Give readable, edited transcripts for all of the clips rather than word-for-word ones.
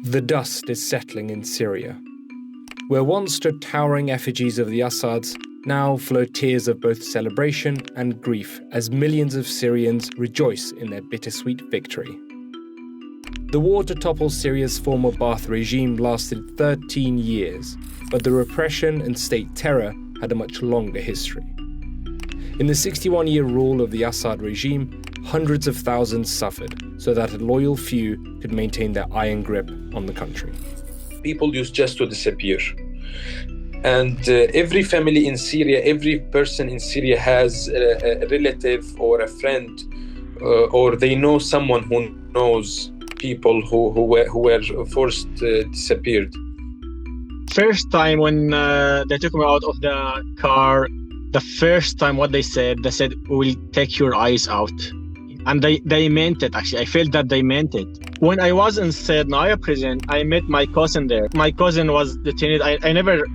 The dust is settling in Syria. Where once stood towering effigies of the Assads, now flow tears of both celebration and grief as millions of Syrians rejoice in their bittersweet victory. The war to topple Syria's former Baath regime lasted 13 years, but the repression and state terror had a much longer history. In the 61-year rule of the Assad regime, hundreds of thousands suffered so that a loyal few could maintain their iron grip on the country. People used just to disappear. And every family in Syria, every person in Syria has a relative or a friend, or they know someone who knows people who were forced disappeared. First time when they took me out of the car, the first time what they said, we'll take your eyes out. And they meant it, actually. I felt that they meant it. When I was in Syria prison, I met my cousin there. My cousin was detained. I never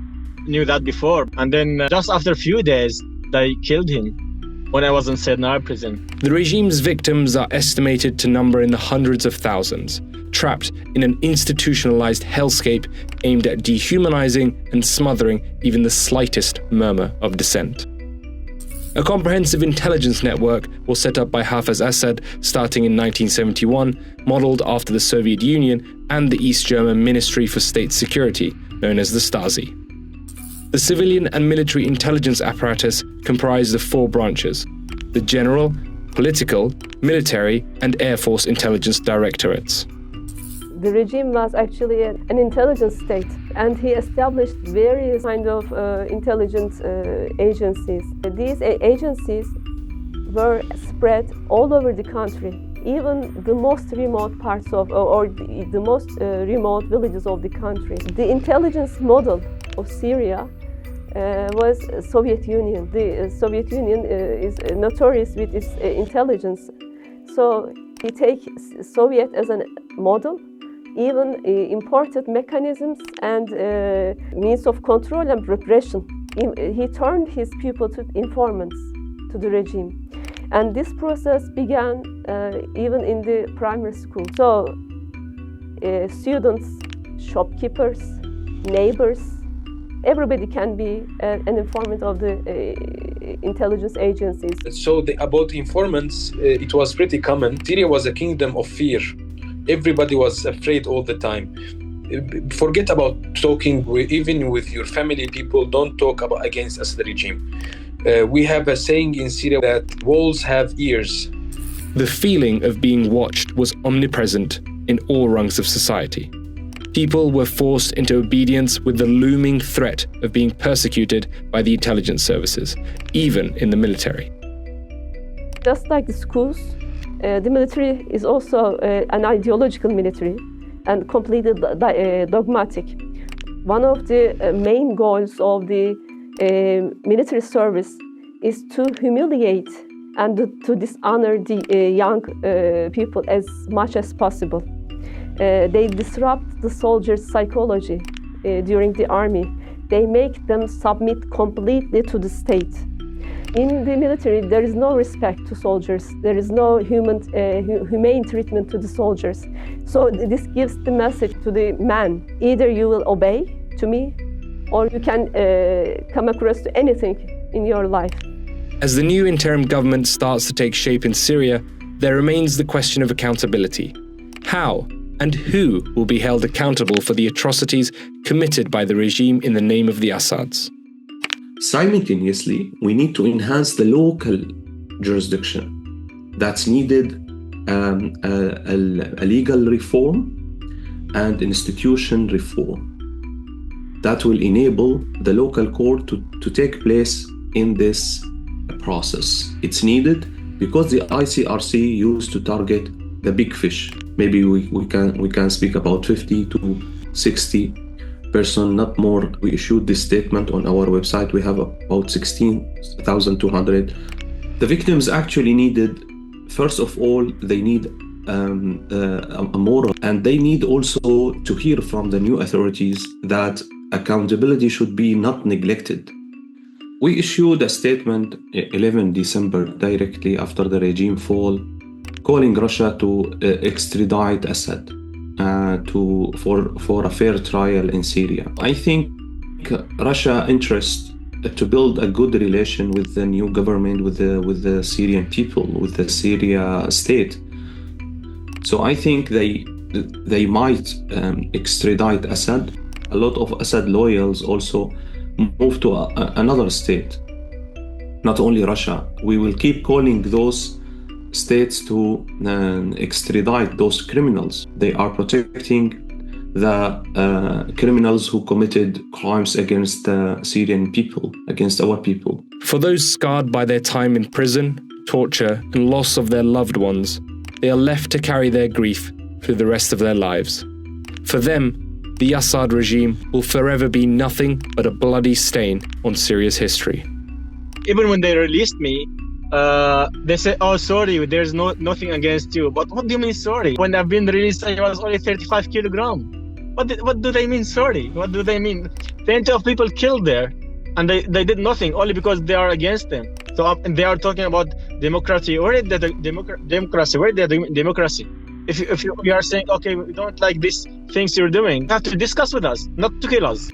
knew that before. And then just after a few days, they killed him when I was in Syria prison. The regime's victims are estimated to number in the hundreds of thousands, trapped in an institutionalized hellscape aimed at dehumanizing and smothering even the slightest murmur of dissent. A comprehensive intelligence network was set up by Hafez Assad starting in 1971, modeled after the Soviet Union and the East German Ministry for State Security, known as the Stasi. The civilian and military intelligence apparatus comprised of four branches: the general, political, military, and Air Force intelligence directorates. The regime was actually an intelligence state, and he established various kind of intelligence agencies. These agencies were spread all over the country, even the most remote parts of, or the most remote villages of the country. The intelligence model of Syria was Soviet Union. The Soviet Union is notorious with its intelligence. So he takes Soviet as a model, even imported mechanisms and means of control and repression. He turned his people to informants to the regime. And this process began even in the primary school. So students, shopkeepers, neighbors, everybody can be an informant of the intelligence agencies. So about informants, it was pretty common. Syria was a kingdom of fear. Everybody was afraid all the time. Forget about talking even with your family. People don't talk against Assad regime. We have a saying in Syria that walls have ears. The feeling of being watched was omnipresent in all rungs of society. People were forced into obedience with the looming threat of being persecuted by the intelligence services, even in the military. Just like the schools, the military is also an ideological military and completely dogmatic. One of the main goals of the military service is to humiliate and to dishonor the young people as much as possible. They disrupt the soldiers' psychology during the army. They make them submit completely to the state. In the military, there is no respect to soldiers. There is no humane treatment to the soldiers. So this gives the message to the man: either you will obey to me, or you can come across to anything in your life. As the new interim government starts to take shape in Syria, there remains the question of accountability. How and who will be held accountable for the atrocities committed by the regime in the name of the Assads? Simultaneously, we need to enhance the local jurisdiction. That's needed a legal reform and institution reform that will enable the local court to take place in this process. It's needed because the ICRC used to target the big fish. Maybe we can speak about 50 to 60 person, not more. We issued this statement on our website. We have about 16,200. The victims actually needed, first of all, they need a moral, and they need also to hear from the new authorities that accountability should be not neglected. We issued a statement 11 December directly after the regime fall, calling Russia to extradite Assad. for a fair trial in Syria. I think Russia's interest to build a good relation with the new government, with the Syrian people, with the Syria state. So I think they might extradite Assad. A lot of Assad loyals also move to another state, not only Russia. We will keep calling those states to extradite those criminals. They are protecting the criminals who committed crimes against the Syrian people, against our people. For those scarred by their time in prison, torture, and loss of their loved ones, they are left to carry their grief through the rest of their lives. For them, the Assad regime will forever be nothing but a bloody stain on Syria's history. Even when they released me, they said, "Oh, sorry, there's nothing against you." But what do you mean sorry? When I've been released, I was only 35 kilograms. What do they mean sorry? What do they mean? Plenty of people killed there, and they did nothing only because they are against them. So they are talking about democracy. Where is the democracy? Where is the democracy? If you are saying, okay, we don't like these things you're doing, you have to discuss with us, not to kill us.